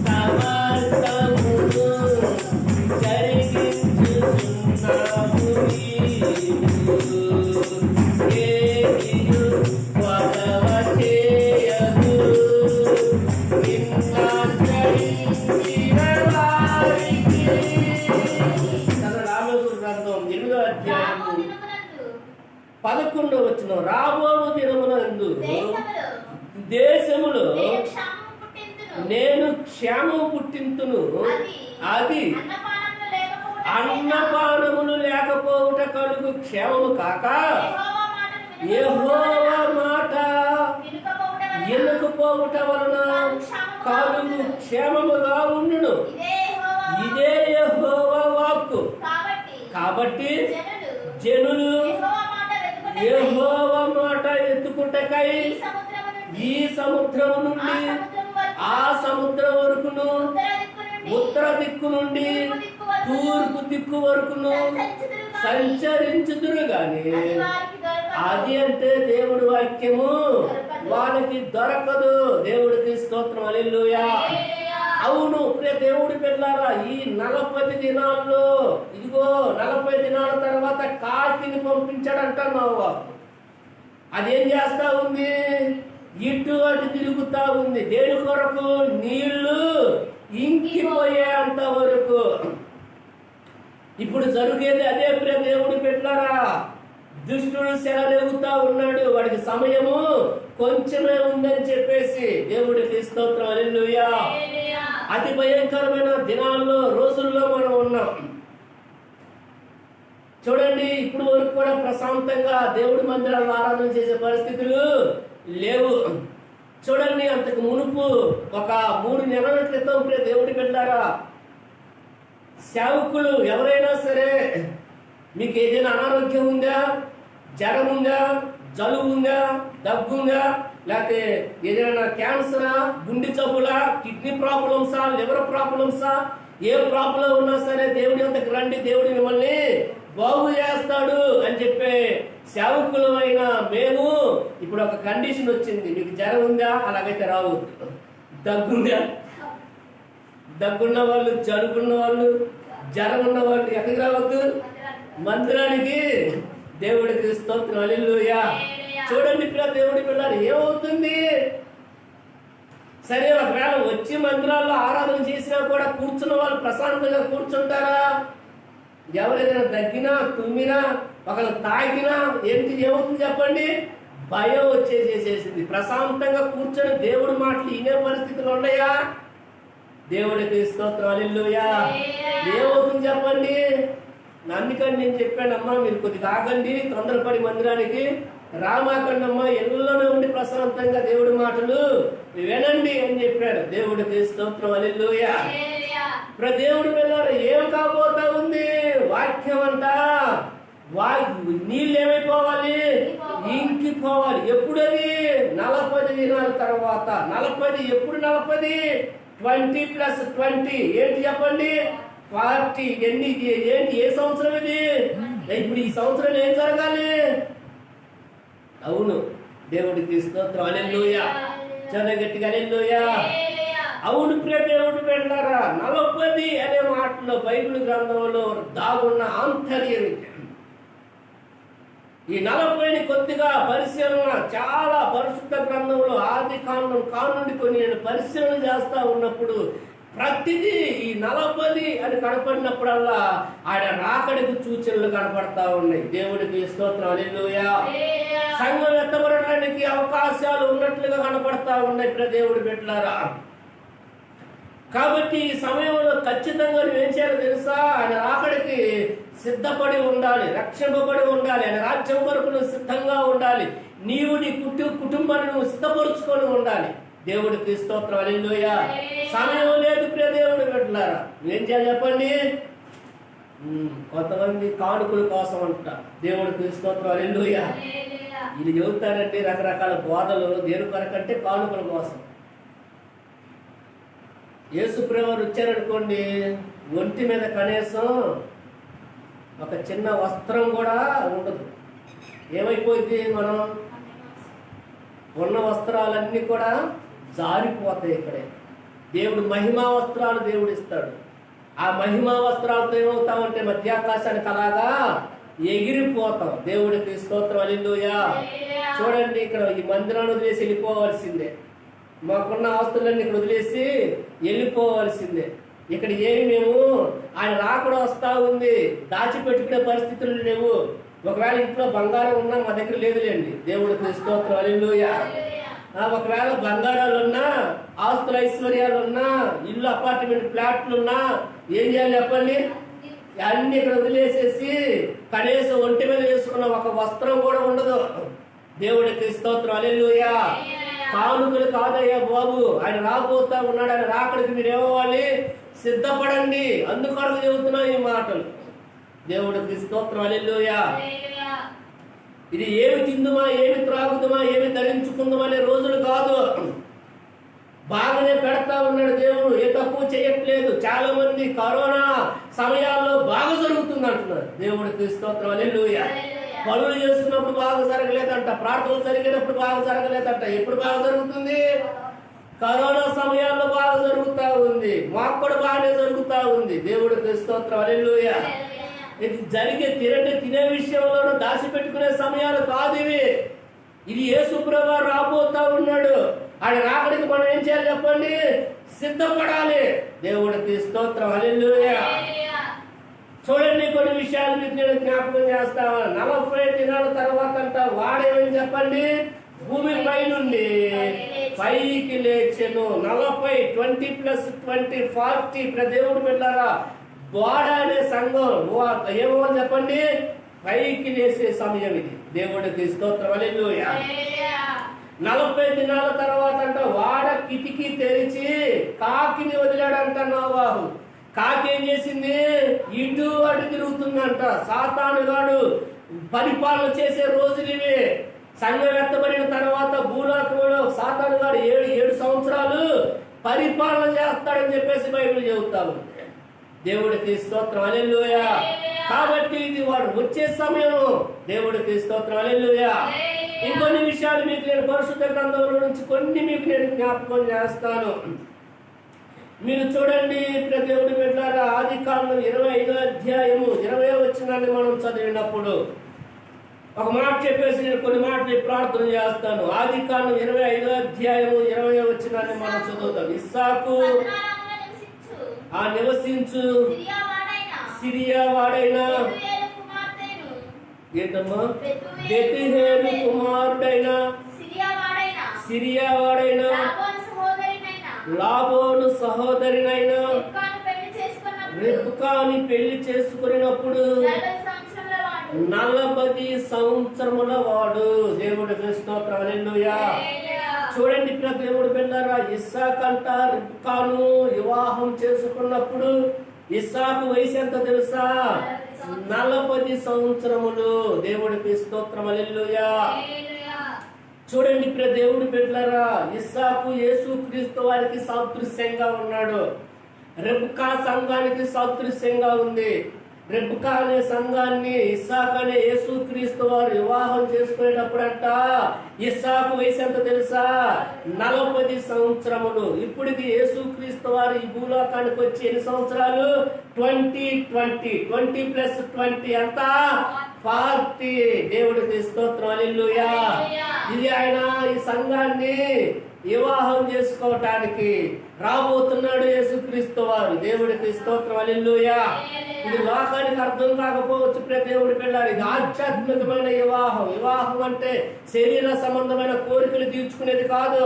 సమస్తమును జరిగించుచున్నావు నీవు, ఏదియు కొదవ చేయవు. నిన్నాశ్రయించిన వారికి. రామోసు గ్రంథం 8వ అధ్యాయం 11వ వచనం. రాబోవు దినమునందు దేశములో నేను క్షేమము పుట్టింతును, అది అన్నపానములు లేకపోవుట కలుగు క్షేమము కాక యెహోవా మాట వినకపోవుట వలన కలుగు క్షేమముగా ఉండును. ఇదే యెహోవా వాక్కు. కాబట్టి జనులు యెహోవా మాట ఎత్తుకుటకై ఈ సముద్రం నుండి ఆ సముద్రం వరకును, ఉత్తర దిక్కు నుండి తూర్పు దిక్కు వరకును సంచరించుదురు గాని అది అంటే దేవుడి వాక్యము వాళ్ళకి దొరకదు. దేవుడికి స్తోత్రం, హల్లెలూయా. అవును ప్రియ దేవుడి పిల్లారా, ఈ 40 దినాల్లో ఇదిగో 40 దినాల తర్వాత కాకిని పంపించాడంట నోవా. అదేం చేస్తా ఉంది? ఇటు అటు తిరుగుతా ఉంది. దేని కొరకు? నీళ్లు ఇంకిపోయేంత వరకు. ఇప్పుడు జరిగేది అదే ప్రియ దేవుడి పెట్టారా. దుష్టుడు సెలవుతా ఉన్నాడు, వాడికి సమయము కొంచెమే ఉందని చెప్పేసి. దేవుడికి స్తోత్రం, హల్లెలూయా. అతి భయంకరమైన దినాల్లో, రోజుల్లో మనం ఉన్నాం. చూడండి, ఇప్పుడు వరకు కూడా ప్రశాంతంగా దేవుడి మందిరాలను ఆరాధన చేసే పరిస్థితులు లేవు. చూడండి, అంతకు మునుపు ఒక 3 నెలల క్రితం దేవుడి పెట్టారా, సేవకులు ఎవరైనా సరే మీకు ఏదైనా అనారోగ్యం ఉందా, జ్వరం ఉందా, జలుబు ఉందా, దగ్గుందా, లేకపోతే ఏదైనా క్యాన్సరా, గుండె జబ్బులా, కిడ్నీ ప్రాబ్లమ్సా, లివర్ ప్రాబ్లమ్సా, ఏ ప్రాబ్లం ఉన్నా సరే దేవుడి అంతకు రండి, దేవుడి మిమ్మల్ని బాగు చేస్తాడు అని చెప్పే సేవకులు అయినా మేము ఇప్పుడు ఒక కండిషన్ వచ్చింది. మీకు జ్వరం ఉందా? అలాగైతే రావద్దు. దగ్గుందా? దగ్గున్న వాళ్ళు, జలుబున్న వాళ్ళు, జ్వరం ఉన్న వాళ్ళు ఎక్కడికి రావద్దు? మందిరానికి. దేవుడికి స్తోత్రం, హల్లెలూయా. చూడండి దేవుడి పిల్లలు, ఏమవుతుంది? సరే, ఒకవేళ వచ్చి మందిరాల్లో ఆరాధన చేసినా కూడా కూర్చున్న వాళ్ళు ప్రశాంతంగా కూర్చుంటారా? ఎవరైనా దగ్గినా, తుమ్మినా, ఒకళ్ళు తాకినా ఏంటి ఏమవుతుంది చెప్పండి? భయం వచ్చేసేసింది. ప్రశాంతంగా కూర్చొని దేవుడి మాటలు వినే పరిస్థితులు ఉన్నాయా? దేవుడికి స్తోత్రం, హల్లెలూయా. ఏమవుతుంది చెప్పండి? అందుకని నేను చెప్పానమ్మా, మీరు కొద్దిగా ఆగండి, తొందరపడి మందిరానికి రామాకండమ్మ, ఇళ్ళలోనే ఉండి ప్రశాంతంగా దేవుడి మాటలు వినండి అని చెప్పాడు. దేవుడికి స్తోత్రం, హల్లెలూయా. దేవుడు వెళ్ళారు. ఏం కాబోతా ఉంది? వాక్యం అంట. నీళ్ళు ఏమైపోవాలి? ఇంకిపోవాలి. ఎప్పుడది? 40 దినాల తర్వాత. 40 ఎప్పుడు? 40 20 + 20 ఏంటి చెప్పండి? 40. ఏంటి? ఏ సంవత్సరం ఇది? ఇప్పుడు ఈ సంవత్సరం ఏం జరగాలి? అవును, దేవుడికి స్తోత్రం, హల్లెలూయా. చాలా గట్టిగా హల్లెలూయా. అవును ప్రియ దేవుడు వెళ్ళారా, 40 అనే మాటలో బైబిల్ గ్రంథంలో దాగున్న ఆంతర్యం. ఈ 40ని కొద్దిగా పరిశీలన, చాలా పరిశుద్ధ గ్రంథంలో ఆది కాండం కానుండి కొన్ని నేను పరిశీలన చేస్తా ఉన్నప్పుడు ప్రతిదీ ఈ 40 అని కనపడినప్పుడల్లా ఆయన రాకడికి సూచనలు కనపడతా ఉన్నాయి. దేవుడికి స్తోత్రం, హల్లెలూయా. సంఘం ఎత్తబడడానికి అవకాశాలు ఉన్నట్లుగా కనపడతా ఉన్నాయి ప్రియ దేవుడి బిడ్డలారా. కాబట్టి ఈ సమయంలో ఖచ్చితంగా నువ్వేం చేయాలో తెలుసా? ఆయన రాకడికి సిద్ధపడి ఉండాలి, రక్షింపబడి ఉండాలి, ఆయన రాజ్యం వరకు నువ్వు సిద్ధంగా ఉండాలి. నీవు నీ కుటుంబాన్ని నువ్వు సిద్ధపరుచుకొని ఉండాలి. దేవుడికి స్తోత్రం, హల్లెలూయా. సమయం లేదు ప్రియ దేవుడి బిడ్డలారా. నువ్వేం చేయాలి చెప్పండి? కొంతమంది కానుకల కోసం అంట. దేవుడికి స్తోత్రం, హల్లెలూయా. ఇది చెబుతారండి రకరకాల బోధలు. దేని కొరకంటే కానుకల కోసం. యేసుప్రభువు వచ్చారనుకోండి, ఒంటి మీద కనీసం ఒక చిన్న వస్త్రం కూడా ఉండదు. ఏమైపోయింది? మనం ఉన్న వస్త్రాలన్నీ కూడా జారిపోతాయి. ఇక్కడే దేవుడు మహిమా వస్త్రాలు దేవుడు ఇస్తాడు. ఆ మహిమా వస్త్రాలతో ఏమవుతామంటే మధ్యాకాశానికి అలాగా ఎగిరిపోతాం. దేవుడికి స్తోత్రం, హల్లెలూయా. చూడండి, ఇక్కడ ఈ మందిరాన్ని వదిలేసి వెళ్ళిపోవాల్సిందే. మాకున్న ఆస్తులన్నీ ఇక్కడ వదిలేసి వెళ్ళిపోవాల్సిందే. ఇక్కడ ఏమి మేము ఆయన రాకడ వస్తా ఉంది, దాచిపెట్టుకునే పరిస్థితులు లేవు. ఒకవేళ ఇంట్లో బంగారం ఉన్నా మా దగ్గర లేదులేండి. దేవుడికి స్తోత్రం, హల్లెలూయా. ఒకవేళ బంగారాలు ఉన్నా, ఆస్తుల ఐశ్వర్యాలు ఉన్నా, ఇల్లు అపార్ట్మెంట్ ఫ్లాట్లు ఉన్నా ఏం చేయాలి చెప్పండి? అన్ని ఇక్కడ వదిలేసేసి కనీసం ఒంటి మీద వేసుకున్న ఒక వస్త్రం కూడా ఉండదు. దేవుడికి స్తోత్రం, హల్లెలూయా. కానుకలు కాదయ్యా బాబు, ఆయన రాబోతా ఉన్నాడు. ఆయన రాకడికి మీరు ఏమవ్వాలి? సిద్ధపడండి. అందుకొరకు చెబుతున్నా ఈ మాటలు. దేవుడికి స్తోత్రం, హల్లెలూయా. ఇది ఏమి తిందుమా, ఏమి త్రాగుదుమా, ఏమి ధరించుకుందామా అనే రోజులు కాదు. బాగానే పెడతా ఉన్నాడు దేవుడు, ఏ తక్కువ చేయట్లేదు. చాలా మంది కరోనా సమయాల్లో బాగా జరుగుతుంది అంటున్నారు. దేవుడికి స్తోత్రం, హల్లెలూయా. పనులు చేస్తున్నప్పుడు బాగా జరగలేదంట, ప్రార్థనలు జరిగేటప్పుడు బాగా జరగలేదంట. ఎప్పుడు బాగా జరుగుతుంది? కరోనా సమయాల్లో బాగా జరుగుతా ఉంది. మాకు కూడా బాగానే జరుగుతా ఉంది. దేవుడికి స్తోత్రం, హల్లెలూయా. ఇది జరిగే తినే విషయంలోనూ దాచిపెట్టుకునే సమయాలు కాదు ఇవి. ఇది యేసు ప్రభువు రాబోతా ఉన్నాడు. ఆయన రాకడికి మనం ఏం చేయాలి చెప్పండి? సిద్ధపడాలి. దేవుడికి స్తోత్రం, హల్లెలూయా. చూడండి, కొన్ని విషయాలు మీకు నేను జ్ఞాపకం చేస్తాను. 40 దినాల తర్వాత అంట వాడేమని చెప్పండి? భూమి పై నుండి పైకి లేచెను. 40 20 + 20 40. దేవుడు పెట్టారా? వాడ అనే సంఘం ఏమో చెప్పండి? పైకి లేసే సమయం ఇది. దేవుడికి స్తోత్రం, హల్లెలూయా. 40 దినాల తర్వాత అంట వాడ కిటికీ తెరిచి కాకిని వదిలాడంట నోవాహు. కాకి ఏం చేసింది? ఇటు అటు తిరుగుతుందంట. సాతానుగాడు పరిపాలన చేసే రోజులు ఇవి. సంఘం ఎత్తబడిన తర్వాత భూలోకంలో సాతానుగాడు 7 సంవత్సరాలు పరిపాలన చేస్తాడని చెప్పేసి బైబిల్ చెబుతాము. దేవుడికి స్తోత్రం, హల్లెలూయా. కాబట్టి ఇది వాడు వచ్చే సమయం. దేవుడికి స్తోత్రం, హల్లెలూయా. ఇంకొన్ని విషయాలు మీకు నేను పరిశుద్ధ గ్రంథంలో నుంచి కొన్ని మీకు నేను జ్ఞాపకం చేస్తాను. మీరు చూడండి, దేవుడి బిడ్డలారా, ఆదికాండం 25వ అధ్యాయము 20వ వచనాన్ని మనం చదివినప్పుడు ఒక మాట చెప్పేసి నేను కొన్ని మాటలు ప్రార్థన చేస్తాను. ఆదికాండం 25వ అధ్యాయము 20వ వచనాన్ని మనం చదువుతాం. ఇస్సాకు ఆ నివసించు సిరియా వాడైన ఏంటమ్మా? బెతుహేలు కుమారుడైన సిరియా వాడైన లాబాను సహోదరినైన రిబ్కాని పెళ్లి చేసుకున్నప్పుడు 40 సంవత్సరముల వాడు. దేవుడికి స్తోత్రం, హల్లెలూయా. చూడండి, దేవుడు బిడ్డలారా, ఇస్సాకంట రిబ్కాను వివాహం చేసుకున్నప్పుడు ఇస్సాకు వయసు ఎంత తెలుసా? 40 సంవత్సరములు. దేవుడికి స్తోత్రం, హల్లెలూయా. చూడండి, దేవుడి బిడ్డలారా, ఇస్సాకు యేసుక్రీస్తు వారికి సాదృశ్యంగా ఉన్నాడు. రెబ్కా సంఘానికి సాదృశ్యంగా ఉంది. రెబ్కా అనే సంఘాన్ని ఇస్సాకు అనే యేసుక్రీస్తు వారు వివాహం చేసుకునేటప్పుడంట ఇస్సాకు వయసు ఎంత తెలుసా? 40 సంవత్సరములు. ఇప్పటికి యేసుక్రీస్తు వారు ఈ భూలోకానికి వచ్చి ఎన్ని సంవత్సరాలు? 20 + 20 ఎంత? 40. దేవుడికి స్తోత్రం, హల్లెలూయా. ఇది ఆయన ఈ సంఘాన్ని వివాహం చేసుకోవటానికి రాబోతున్నాడు యేసుక్రీస్తు వారు. దేవుడికి స్తోత్రం, హల్లెలూయా. ఇది లోకానికి అర్థం కాకపోవచ్చు దేవుడి పిల్లలు. ఇది ఆధ్యాత్మికమైన వివాహం. వివాహం అంటే శరీర సంబంధమైన కోరికలు తీర్చుకునేది కాదు.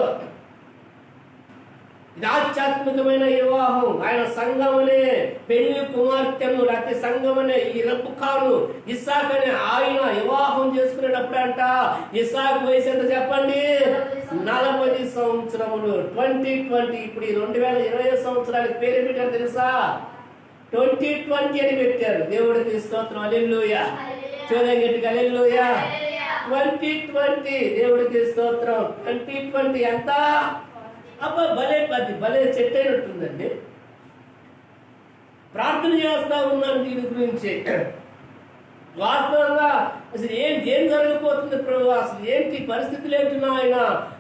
ఇది ఆధ్యాత్మికమైన వివాహం. ఆయన సంఘమనే పెళ్లి కుమార్తెను లేకపోతే సంఘమనే ఈ రెబ్కాను ఇస్సాకనే ఆయన వివాహం చేసుకునేటప్పుడు అంట ఇస్సాకు వయసు ఎంత చెప్పండి? 40 సంవత్సరములు. 2020. ఇప్పుడు ఈ 2020 సంవత్సరాలకు పేరు పెట్టారు తెలుసా? 2020 అని పెట్టారు. దేవుడికి స్తోత్రం, హల్లెలూయా. చూడండి గట్టిగా, హల్లెలూయా. 2020. దేవుడికి స్తోత్రం. 2020 ఎంత? అబ్బా, భలే సెట్ అయినట్టుందండి. ప్రార్థన చేస్తా ఉన్నాను దీని గురించి. వాస్తవంగా అసలు ఏం జరగబోతుంది ప్రభు, అసలు ఏంటి పరిస్థితులు ఏంటి ఆయన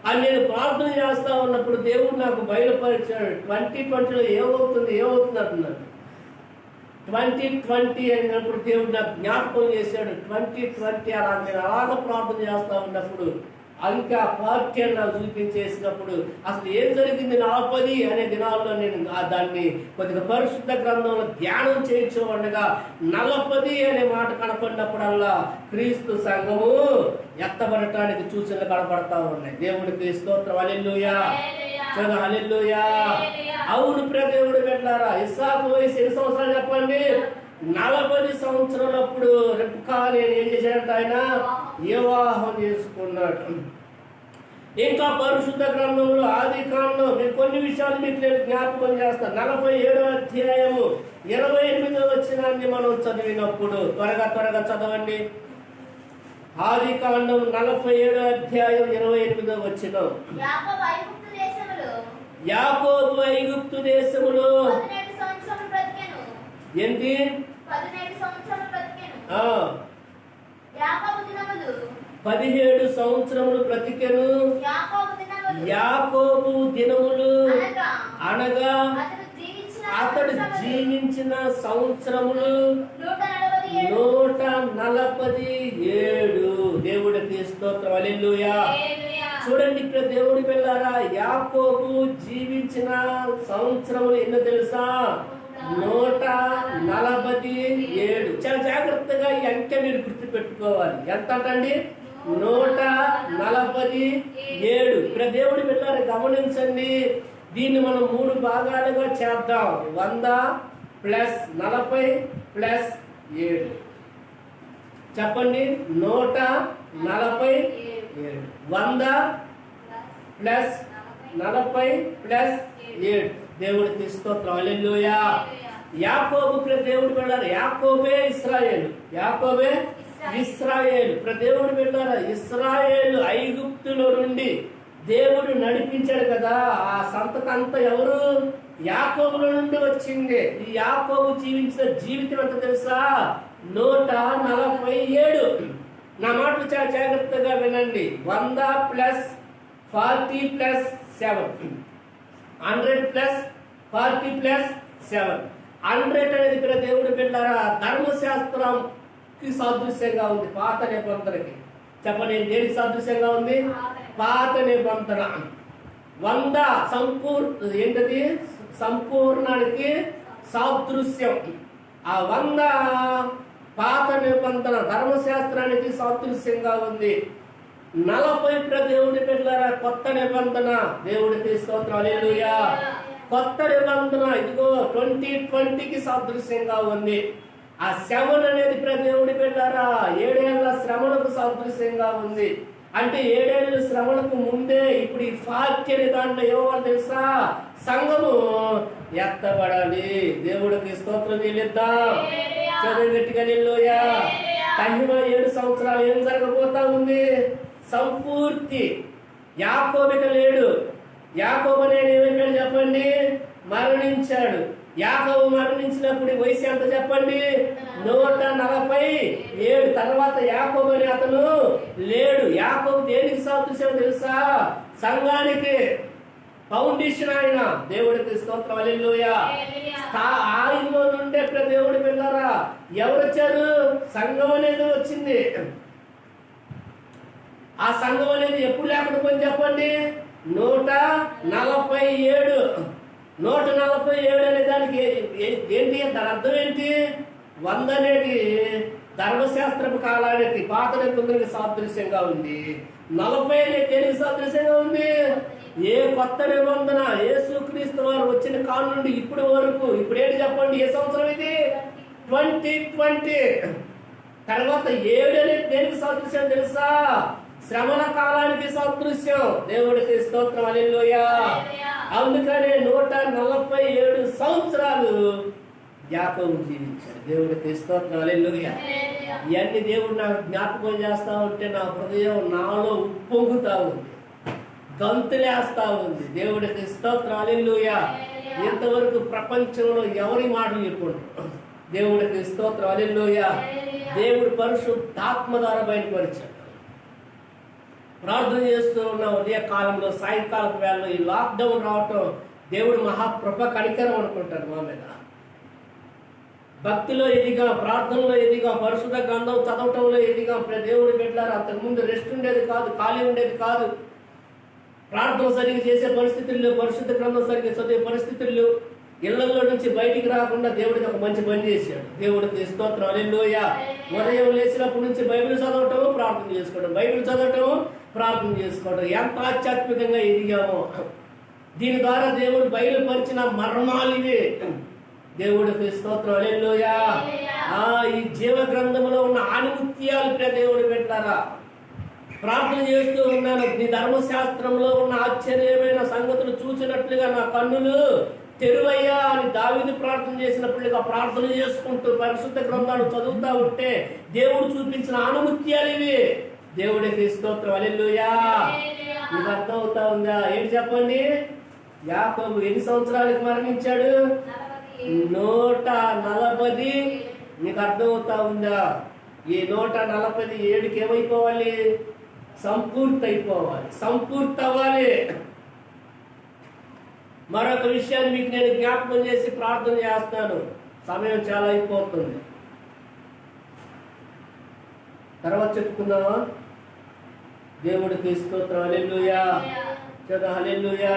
అని నేను ప్రార్థన చేస్తా ఉన్నప్పుడు దేవుడు నాకు బయలుపరిచాడు. 2020లో ఏమవుతుంది అంటున్నాడు. 2020 అన్నప్పుడు దేవుడు నాకు జ్ఞాపకం చేశాడు. 2020 అలా నేను అలాగ ప్రార్థన చేస్తా ఉన్నప్పుడు ఇంకా పార్టీ అని నాకు చూపించేసినప్పుడు అసలు ఏం జరిగింది 40 అనే దినాల్లో నేను దాన్ని కొద్దిగా పరిశుద్ధ గ్రంథంలో ధ్యానం చేయించు ఉండగా 40 అనే మాట కనపడినప్పుడల్లా క్రీస్తు సంఘము ఎత్తబడటానికి సూచనలు కనపడతా ఉన్నాయి. దేవుడికి స్తోత్రం, హల్లెలూయా. హల్లెలూయా. అవును దేవుడు పెట్టారా. ఇస్సాకు వయసు ఎన్ని సంవత్సరాలు చెప్పండి? 40 సంవత్సరాలప్పుడు రెబ్కా ఏం చేశాడంట? ఆయన వివాహం చేసుకున్నాడు. ఇంకా పరిశుద్ధ గ్రంథంలో ఆదికాండంలో మీరు కొన్ని విషయాలు మీకు నేను జ్ఞాపకం చేస్తాను. 47వ అధ్యాయము 28వ వచనాన్ని మనం చదివినప్పుడు త్వరగా చదవండి. ఆదికాండం 47:28 యాకోబు ఐగుప్తు దేశములో ఏంటి 17 సంవత్సరములు బ్రతికెను. యాకోబు దినములు అనగా అతడు జీవించిన సంవత్సరములు 147. దేవుడికి స్తోత్రం. హల్లెలూయా. చూడండి ఇక్కడ దేవుడి పిల్లారా, యాకోబు జీవించిన సంవత్సరములు ఎన్నో తెలుసా? 147. చాలా జాగ్రత్తగా ఈ అంకె మీరు గుర్తు పెట్టుకోవాలి. ఎంత అంటండి? 147. ఇక్కడ దేవుడి పిల్లారా గమనించండి, దీన్ని మనం 3 భాగాలుగా చేద్దాం. 100 + 40 + 7. చెప్పండి. 147. 100 + 40 + 7. దేవుడికి స్తోత్రం. హల్లెలూయా. యాకోబు దేవుడు వెళ్ళారు. యాకోబే ఇశ్రాయేలు. యాకోబే ఇశ్రాయేలు. దేవుడు వెళ్ళారు. ఇశ్రాయేలు ఐగుప్తులో నుండి దేవుడు నడిపించాడు కదా, ఆ సంతతంతా ఎవరు? యాకోబుల నుండి వచ్చింది. ఈ యాకోబు జీవించిన జీవితం ఎంత తెలుసా? 147. నా మాటలు చాలా జాగ్రత్తగా వినండి. 100 + 40 + 7. 100 + 40 + 7. 100 అనేది ఇక్కడ దేవుడు పెట్టారా ధర్మశాస్త్రంకి సాదృశ్యంగా ఉంది. పాత నిబంధనకి. చెప్పండి, దేనికి సాదృశ్యంగా ఉంది? పాత నిబంధన. 100 ఏంటది? సంపూర్ణానికి సాదృశ్యం. ఆ 100 పాత నిబంధన ధర్మశాస్త్రానికి సాదృశ్యంగా ఉంది. 40 దేవుడి పెట్టారా కొత్త నిబంధన. దేవుడికి స్తోత్రం. హల్లెలూయా. కొత్త నిబంధన ఇదిగో 2020కి సాదృశ్యంగా ఉంది. ఆ 7 అనేది దేవుడి పెట్టారా 7 ఏళ్ల శ్రమలకు సాదృశ్యంగా ఉంది. అంటే 7 ఏళ్ళ శ్రమలకు ముందే ఇప్పుడు ఈ 40 అనే దాంట్లో ఏమో తెలుసా? సంఘము ఎత్తబడాలి. దేవుడికి స్తోత్రం చెల్లిద్దాం. చదువు గట్టిగా హల్లెలూయా. తహిమ 7 సంవత్సరాలు ఏం జరగబోతా ఉంది? సంపూర్తి. యాకోబిక లేడు. యాకోబు అనేది ఏమైపోయాడు చెప్పండి? మరణించాడు. యాకోబు మరణించినప్పుడు వయసు ఎంత చెప్పండి? 147. తర్వాత యాకోబు అనే అతను లేడు. యాకోబు దేనికి సాదృశ్యం తెలుసా? సంఘానికి ఫౌండేషన్ ఆయన. దేవుడికి స్తోత్రం. హల్లెలూయా. ఆయనలో నుండే దేవుడి పిల్లరా ఎవరు వచ్చారు? సంఘం అనేది వచ్చింది. ఆ సంఘం అనేది ఎప్పుడు లేకుండా పోయింది చెప్పండి? 147. 147 అనే దానికి ఏంటి? దాని అర్థం ఏంటి? 100 అనేది ధర్మశాస్త్రపు కాలానికి పాత నిబంధనకి సాదృశ్యంగా ఉంది. 40 అనేది దేనికి సాదృశ్యంగా ఉంది? ఏ కొత్త నిబంధన యేసుక్రీస్తు వారు వచ్చిన కాలం నుండి ఇప్పుడు వరకు. ఇప్పుడు ఏంటి చెప్పండి? ఏ సంవత్సరం ఇది? 2020. తర్వాత 7 అనేది దేనికి సాదృశ్యం తెలుసా? శ్రమల కాలానికి సాదృశ్యం. దేవుడికి స్తోత్రం. హల్లెలూయా. అందుకనే 147 సంవత్సరాలు యాకోబు జీవించాడు. దేవుడికి స్తోత్రం. హల్లెలూయా. ఇవన్నీ దేవుడు నాకు జ్ఞాపకం చేస్తా ఉంటే నా హృదయం నాలో ఉప్పొంగుతా ఉంది, గంతులేస్తా ఉంది. దేవుడికి స్తోత్రం. హల్లెలూయా. ఇంతవరకు ప్రపంచంలో ఎవరి మాటలు చెప్పుకుంటారు? దేవుడికి స్తోత్రం. హల్లెలూయా. దేవుడు పరిశుద్ధాత్మ ద్వారా బయటపరిచాడు. ప్రార్థన చేస్తూ ఉన్న ఉదయ కాలంలో, సాయంకాలం వేళలో ఈ లాక్డౌన్ రావటం దేవుడు మహాకృప కనికరం అనుకుంటారు మా మీద. భక్తిలో ఎదిగా, ప్రార్థనలో ఎదిగా, పరిశుద్ధ గ్రంథం చదవటంలో ఎదిగా. దేవుడు పెట్టారు. అంతకుముందు రెస్ట్ ఉండేది కాదు, ఖాళీ ఉండేది కాదు. ప్రార్థన సరిగ్గా చేసే పరిస్థితుల్లో, పరిశుద్ధ గ్రంథం సరిగ్గా చదివే పరిస్థితుల్లో, ఇళ్లలో నుంచి బయటికి రాకుండా దేవుడికి ఒక మంచి పని చేశాడు. దేవుడికి స్తోత్రం. హల్లెలూయా. ఉదయం లేచినప్పటి నుంచి బైబిల్ చదవటం, ప్రార్థన చేసుకోవడం, బైబిల్ చదవటం, ప్రార్థన చేసుకోవడం. ఎంత ఆధ్యాత్మికంగా ఎదిగామో. దీని ద్వారా దేవుడు బయలుపరిచిన మర్మాలు ఇవి. దేవుడికి స్తోత్రం. హల్లెలూయా. ఈ జీవ గ్రంథంలో ఉన్న ఆనిముత్యాలు దేవుడు పెట్టారా. ప్రార్థన చేస్తూ ఉన్నాను. నీ ధర్మశాస్త్రంలో ఉన్న ఆశ్చర్యమైన సంగతులు చూసినట్లుగా నా కన్నులు తెరువయ్యా అని దావీదు ప్రార్థన చేసినప్పుడు ఆ ప్రార్థన చేసుకుంటూ పరిశుద్ధ గ్రంథాలు చదువుతా ఉంటే దేవుడు చూపించిన ఆనుమత్యాలు ఇవి. దేవుడికి స్తోత్రం, హల్లెలూయా. మీకు అర్థం అవుతా ఉందా? ఏంటి చెప్పండి? యాకోబు ఎన్ని సంవత్సరాలకు మరణించాడు? 140. మీకు అర్థం అవుతా ఉందా? ఈ 147కి ఏమైపోవాలి? సంపూర్తి అయిపోవాలి, సంపూర్తి అవ్వాలి. మరొక విషయాన్ని మీకు నేను జ్ఞాపకం చేసి ప్రార్థన చేస్తాను. సమయం చాలా అయిపోతుంది, తర్వాత చెప్పుకుందామా? దేవుడికి స్తోత్రం, హల్లెలూయా. చదువు, హల్లెలూయా.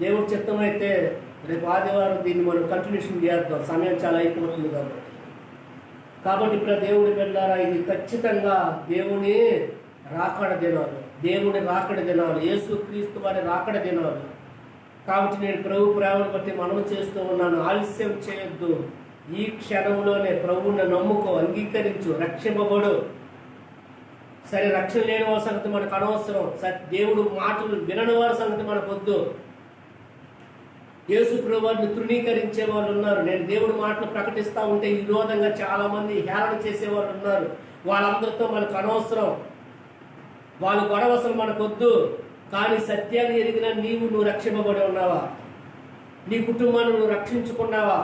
దేవుడి చిత్తమైతే రేపు ఆదివారం దీన్ని మనం కంటిన్యూషన్ చేద్దాం. సమయం చాలా అయిపోతుంది కాబట్టి ఇప్పుడు దేవుడి వెళ్ళారా, ఇది ఖచ్చితంగా దేవుని రాకడ దినాలు, దేవుని రాకడ దినాలు, యేసుక్రీస్తు వారి రాకడ దినాలు. కాబట్టి నేను ప్రభు ప్రేమను బట్టి మనం చేస్తూ ఉన్నాను. ఆలస్యం చేయొద్దు. ఈ క్షణంలోనే ప్రభువుని నమ్ముకో, అంగీకరించు, రక్షింపబడు. సరే, రక్షణ లేని వారి సంగతి మనకు అనవసరం. దేవుడు మాటలు వినని వారి సంగతి మనకు వద్దు. యేసు ప్రభువుని తృణీకరించే వాళ్ళు ఉన్నారు. నేను దేవుడి మాటలు ప్రకటిస్తూ ఉంటే విరోధంగా చాలా మంది హేళన చేసేవాళ్ళు ఉన్నారు. వాళ్ళందరితో మనకు అనవసరం. వాళ్ళ గొడవ అసలు మనకొద్దు. కానీ సత్యాన్ని ఎరిగిన నువ్వు రక్షింపబడి ఉన్నావా? నీ కుటుంబాన్ని నువ్వు రక్షించుకున్నావా?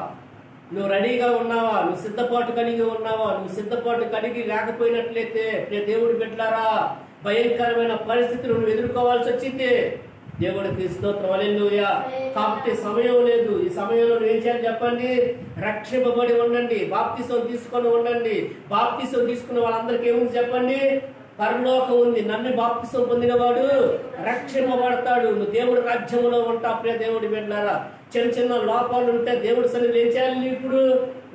నువ్వు రెడీగా ఉన్నావా? నువ్వు సిద్ధపాటు కలిగి ఉన్నావా? నువ్వు సిద్ధపాటు కలిగి లేకపోయినట్లయితే దేవుడి బిడ్డలారా, భయంకరమైన పరిస్థితులు నువ్వు ఎదుర్కోవాల్సి వచ్చింది. దేవుడికి స్తోత్రం, హల్లెలూయా. కాబట్టి సమయం లేదు. ఈ సమయంలో నువ్వు ఏం చేయాలి చెప్పండి? రక్షింపబడి ఉండండి, బాప్తిసం తీసుకొని ఉండండి. బాప్తిసం తీసుకున్న వాళ్ళందరికీ ఏముంది చెప్పండి? పరలోకం ఉంది. నన్ను బాప్తిసం పొందినవాడు రక్షింపబడతాడు. నువ్వు దేవుడి రాజ్యంలో ఉంటావు. ప్రియ దేవుడి బిడ్డలారా, చిన్న చిన్న లోపాలు ఉంటే దేవుడి సన్నిధిలో ఏం చేయాలి? ఇప్పుడు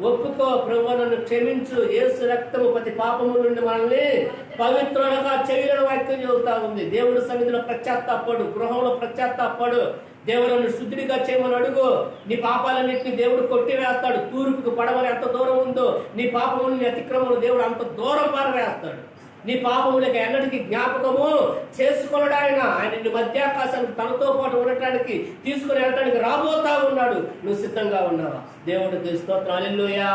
ఒప్పుకో, ప్రభువా నన్ను క్షమించు, యేసు రక్తము ప్రతి పాపము నుండి మనల్ని పవిత్రులుగా చేయడం వాక్యం చెబుతా ఉంది. దేవుడి సన్నిధిలో ప్రత్యాత్తాపడు, గృహంలో ప్రత్యాత్తాపడు. దేవుడు శుద్ధిగా చేయమని అడుగు. నీ పాపాలన్నింటినీ దేవుడు కొట్టివేస్తాడు. తూర్పుకు పడవని ఎంత దూరం ఉందో నీ పాపముని అతిక్రమను దేవుడు అంత దూరం పారవేస్తాడు. నీ పాపములకి ఎన్నటికి జ్ఞాపకము చేసుకున్నాడు ఆయన. నిన్ను మధ్యాకాశానికి తనతో పాటు ఉండటానికి తీసుకుని వెళ్ళటానికి రాబోతా ఉన్నాడు. నువ్వు సిద్ధంగా ఉన్నావా? దేవుడికి స్తోత్రం, హల్లెలూయా.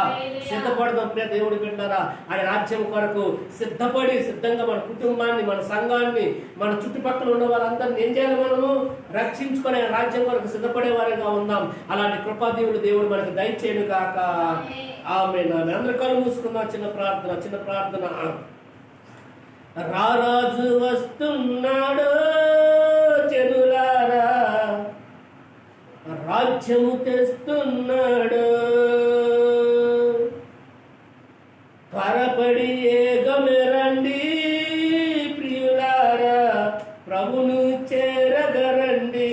సిద్ధపడదాం ప్రియ దేవుడి బిడ్డలారా. ఆయన రాజ్యం కొరకు సిద్ధపడి, సిద్ధంగా మన కుటుంబాన్ని, మన సంఘాన్ని, మన చుట్టుపక్కల ఉన్న వాళ్ళందరినీ ఏం చేయాలి? మనము రక్షించుకొని ఆయన రాజ్యం కొరకు సిద్ధపడే వారిగా ఉందాం. అలాంటి కృపాదేవుడు దేవుడు మనకు దయచేయను కాక. ఆమేన్. అందరూ కళ్ళు మూసుకుందాం. చిన్న ప్రార్థన. రారాజు వస్తున్నాడు జనులారా, రాజ్యము తెస్తున్నాడు. త్వరపడి ఏగమెరండి ప్రియులారా, ప్రభును చేరగరండి.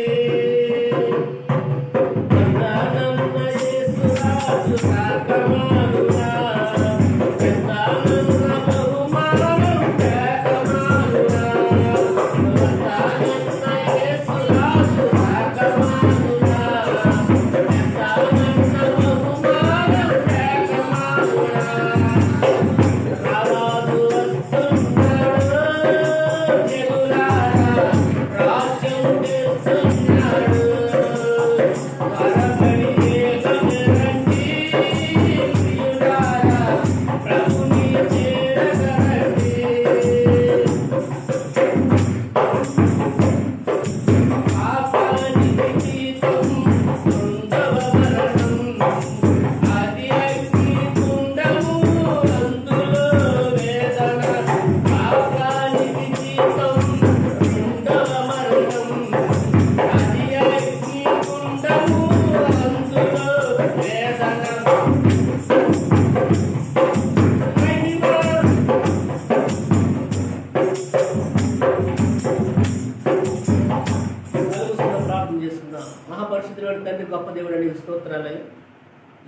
మహాపరిశుద్ధుడైన తండ్రి, గొప్ప దేవుడు, నీకు స్తోత్రాలు.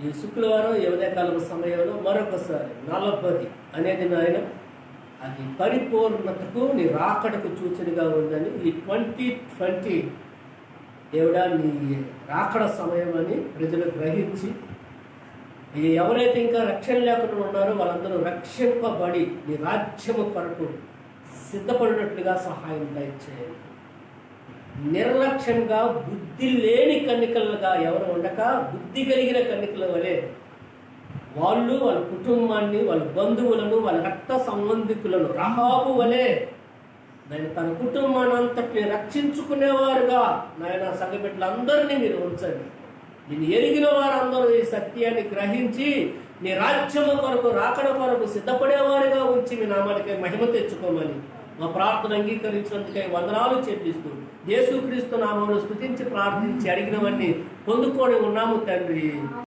ఈ శుక్రవారం ఉదయకాలం సమయంలో మరొకసారి 40 అనేది నాయన, అది పరిపూర్ణతకు నీ రాకడకు సూచనగా ఉందని ఈ 2020 దేవుడా నీ రాకడ సమయం అని ప్రజలు గ్రహించి, ఎవరైతే ఇంకా రక్షణ లేకుండా ఉన్నారో వాళ్ళందరూ రక్షింపబడి నీ రాజ్యము కొరకు సిద్ధపడినట్లుగా సహాయం దయచేయండి. నిర్లక్ష్యంగా బుద్ధి లేని కన్నికలుగా ఎవరు ఉండక బుద్ధి కలిగిన కన్నికల వలె వాళ్ళు వాళ్ళ కుటుంబాన్ని, వాళ్ళ బంధువులను, వాళ్ళ రక్త సంబంధికులను రహాబు వలె నాయన తన కుటుంబాన్ని అంతటిని రక్షించుకునేవారుగా నాయన సంఘ బిడ్డలందరినీ మీరు ఉంచండి. నేను ఎరిగిన వారందరూ ఈ సత్యాన్ని గ్రహించి నీ రాజ్యము కొరకు, రాకడ కొరకు సిద్ధపడేవారుగా ఉంచి మీ నామానికి మహిమ తెచ్చుకోమని మా ప్రార్థన అంగీకరించినందుకై వందనాలు చెల్లిస్తూ యేసుక్రీస్తు నామములో స్తుతించి ప్రార్థించి అడిగినవన్నీ పొందుకొని ఉన్నాము తండ్రి.